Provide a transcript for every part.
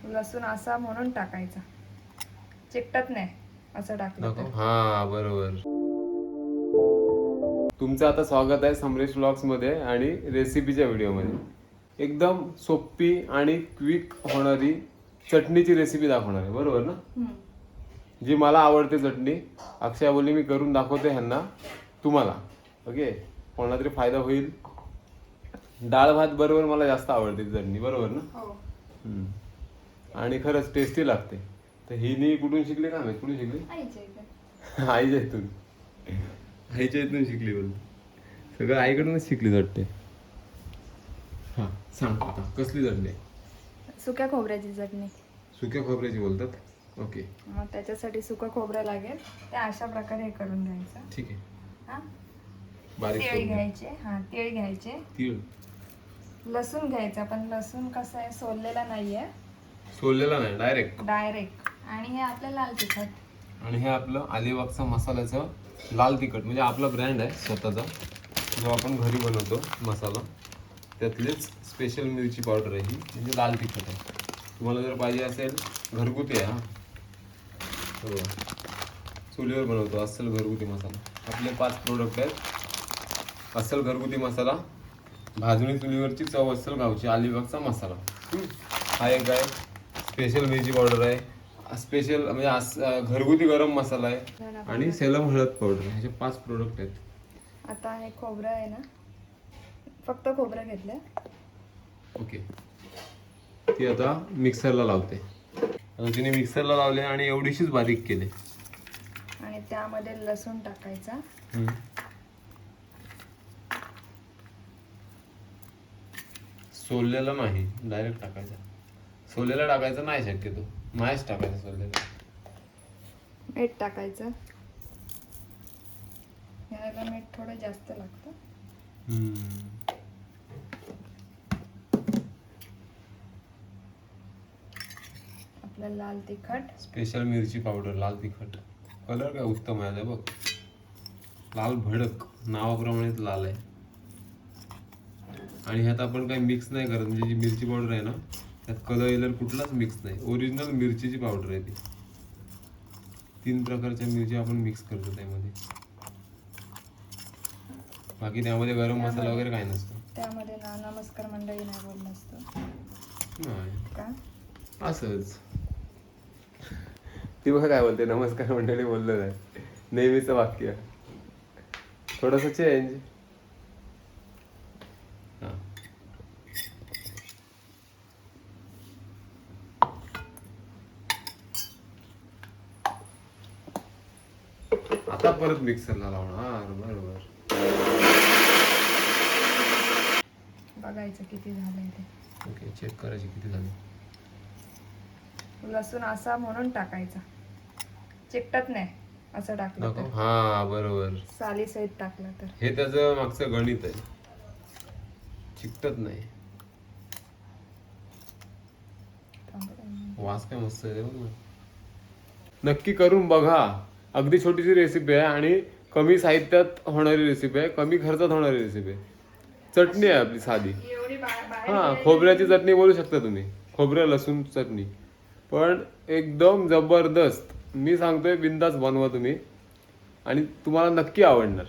लसूण असा म्हणून टाकायचा, चिकटत नाही असं टाकलं तर. हा बरोबर. तुमचं आता स्वागत आहे समरेश व्लॉग्स मध्ये आणि रेसिपीच्या व्हिडिओमध्ये. एकदम सोपी आणि क्विक होणारी चटणीची रेसिपी दाखवणार आहे, बरोबर ना? जी मला आवडते चटणी. अक्षय बोलली मी करून दाखवते ह्यांना तुम्हाला. ओके, कोणाला तरी फायदा होईल. डाळ भात बरोबर मला जास्त आवडते चटणी, बरोबर ना? हो. आणि खरंच टेस्टी लागते. तर ही कुठून शिकली का माहिती? कुठून शिकली? आईच्या इथे. आईच्या इथून. आईच्या इथून शिकली बोलते. सगळं आईकडूनच शिकली वाटते. हा सांग आता कसली चटणी आहे? सुक्या खोबऱ्याची चटणी. सुक्या खोबऱ्याची बोलतात. ओके, मग त्याच्यासाठी सुकं खोबरं लागेल. ते अशा प्रकारे हे करून घ्यायचं. ठीक आहे. हा, बारीक तीळ करून घ्या. घ्यायचे. हा, तीळ घ्यायचे. तीळ. लसूण घ्यायचा, पण लसूण कसं आहे सोललेला नाहीये, सोललेला नाही, डायरेक्ट. डायरेक्ट. आणि हे आपलं लाल तिखट. आणि हे आपलं अलिबागचा मसाल्याचं लाल तिखट, म्हणजे आपला ब्रँड आहे स्वतःचा, जो आपण घरी बनवतो मसाला. त्यातलीच स्पेशल मिरची पावडर आहे ही, म्हणजे लाल तिखट आहे. तुम्हाला जर पाहिजे असेल घरगुती आहे. हा हो, चुलीवर बनवतो अस्सल घरगुती मसाला. आपले 5 प्रोडक्ट आहेत. अस्सल घरगुती मसाला, भाजणी चुलीवरची चव अस्सल गावची अलिबागचा मसाला. हा एक आहे. स्पेशल मिरची पावडर आहे. स्पेशल म्हणजे घरगुती गरम मसाला आहे. आणि सेलम हळद पावडर आहे. हे 5 प्रोडक्ट आहेत. आता हे खोबरं आहे ना, फक्त खोबरं घेतलं. ओके, ती आता मिक्सरला लावते. आता तिने मिक्सरला लावले आणि एवढीशीच बारीक केले. आणि त्यामध्ये लसूण टाकायचा. सोललेला नाही, डायरेक्ट टाकायचा. सोललेला टाकायचा नाही शक्यतो, नाहीच टाकायचं सोललेला. मीठ टाकायचं. याला मीठ थोडं जास्त लागतं. आपलं लाल तिखट. स्पेशल मिरची पावडर, लाल तिखट. कलर काय उत्तम आहे बघ, लाल भडक, नावाप्रमाणेच लाल आहे. आणि ह्यात आपण काही मिक्स नाही करत, म्हणजे जी मिरची पावडर आहे ना त्यात कलर कुठलाच मिक्स नाही. ओरिजिनल मिरचीची पावडर आहे ती. 3 प्रकारच्या मिरची आपण मिक्स करतो त्यामध्ये. बाकी त्यामध्ये गरम मसाला वगैरे काय नसतं. त्यामध्ये नमस्कार मंडळी नाही बोललं असतं नाही, का? असंच. ती बघ काय बोलते, नमस्कार मंडळी बोललं नाही, नेहमीचं वाक्य. थोडस चेंज. आता परत मिक्सरला लावणार. बरोबर. बघायचं किती झालंय ते. ओके, चेक करायची किती झाली. लसूण असा म्हणून टाकायचा, चिकटत नाही असं टाकलं तर. हा बरोबर. साली सहित टाकलं तर. हे त्याचं मागचं गणित आहे, चिकटत नाही. वास काय मस्त आहे बघ. नक्की करून बघा. अगदी छोटीशी रेसिपी आहे आणि कमी साहित्यात होणारी रेसिपी आहे, कमी खर्चात होणारी रेसिपी आहे. चटणी आहे आपली साधी. एवढी हा, खोबऱ्याची चटणी बोलू शकता तुम्ही, खोबऱ्या लसूण चटणी. पण एकदम जबरदस्त. मी सांगतोय बिंदास बनवा तुम्ही आणि तुम्हाला नक्की आवडणार.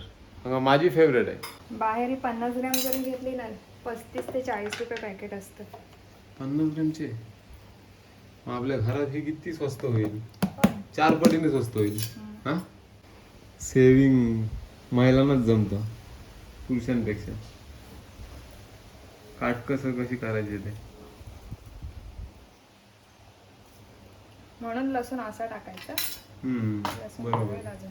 माझी फेवरेट आहे. बाहेर 50 ग्रॅम जरी घेतली ना 35 ते 40 रुपये पॅकेट असतं. 50 ग्रॅमचे आपल्या घरात हे किती स्वस्त होईल, 4 पटीने स्वस्त होईल. हा, सेविंग महिलांनाच जमतं पुरुषांपेक्षा. काटकसर कशी करायची ते. म्हणून लसूण असा टाकायचा. लसूण बरोबर. सगळे भाजून.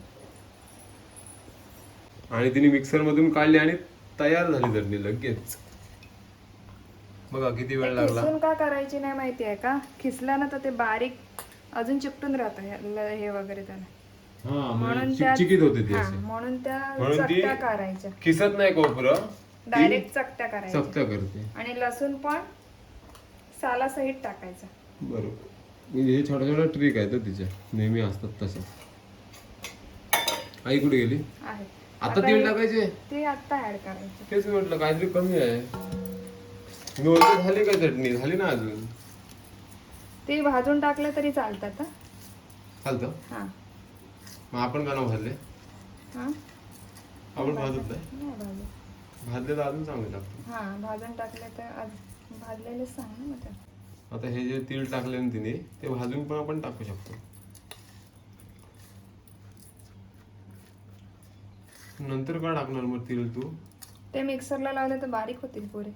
आणि तिने मिक्सर मधून काढली आणि तयार झाली चटणी लगेच. बघा किती वेळ लागला. खिसून का करायची नाही माहिती आहे का? खिसलं ना तर ते बारीक अजून चिकटून राहतं हे वगैरे त्याला. म्हणून चिकचिकीत होते ती अशी. म्हणून त्या म्हणून ती चकत्या करायच्या. खिसत नाही खोबरं, डायरेक्ट चकत्या करायच्या. चकत्या करते. आणि लसूण पण साला सहित टाकायचा. बरोबर. म्हणजे हे छोट्या छोट्या ट्रिक आहेत तिच्या, नेहमी असतात तशा. आई कुठे गेली? आहे. आता तेल टाकायचे? ते आता ऍड करायचे. तेच म्हटलं काहीतरी कमी आहे. मी बोलतो झाली का चटणी? झाली ना अजून. ते भाजून टाकलं तरी चालतात हा. चालतं. हां मग आपण का ना भाजले? हां आपण भाजत नाही. नाही भाजून. भाजले तर अजून चांगले लागते. हां भाजून टाकले तर आज भाजलेलेच सांग ना मग ते. आता हे जे तीळ टाकले ना तिने ते भाजून पण आपण टाकू शकतो. नंतर का टाकणार मग तीळ तू? ते मिक्सरला लावले तर बारीक होतील पुरे.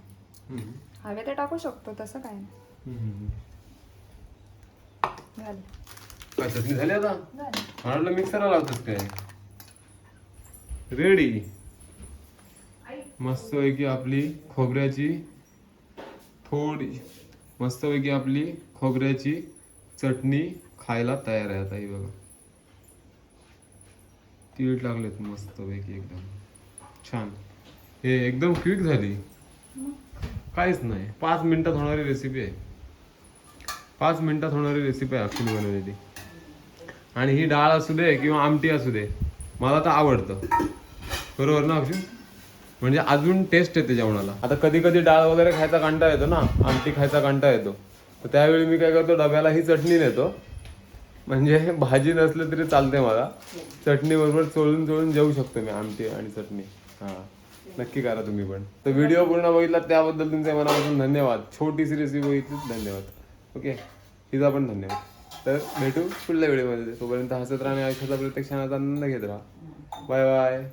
हम्म. हवे तर टाकू शकतो तसं काय नाही. हम्म. झालं काय चटणी झाली आता? झालं. मला वाटलं मिक्सरला लावतात काय. रेडी. मस्तपैकी आपली खोबऱ्याची मस्तपैकी आपली खोबऱ्याची चटणी खायला तयार आहे आता. ही बघा तीळ टाकलेत मस्तपैकी एकदम छान. हे एकदम क्विक झाली. काहीच नाही, 5 मिनिटात होणारी रेसिपी आहे. 5 मिनिटात होणारी रेसिपी आहे ॲक्च्युली बनवलेली. आणि ही डाळ असू दे किंवा आमटी असू दे मला तर आवडतं. बरोबर ना अक्षु? म्हणजे अजून टेस्ट येते जेवणाला. आता कधी कधी डाळ वगैरे खायचा कंटाळा येतो ना, आमटी खायचा कंटाळा येतो, तर त्यावेळी मी काय करतो, डब्याला ही चटणी नेतो. म्हणजे भाजी नसली तरी चालते मला, चटणी बरोबर चोळून जेवू शकतो मी आमटी आणि चटणी. हां नक्की करा तुम्ही पण. तर व्हिडिओ पूर्ण बघितला त्याबद्दल तुमच्या मनापासून धन्यवाद. छोटीशी रेसिपी बघितली धन्यवाद. ओके तिचा पण धन्यवाद. तर भेटू पुढल्या व्हिडिओमध्ये. तोपर्यंत हसत राहणे आयुष्याचा प्रत्येक क्षणाचा आनंद घेत राहा. Bye bye.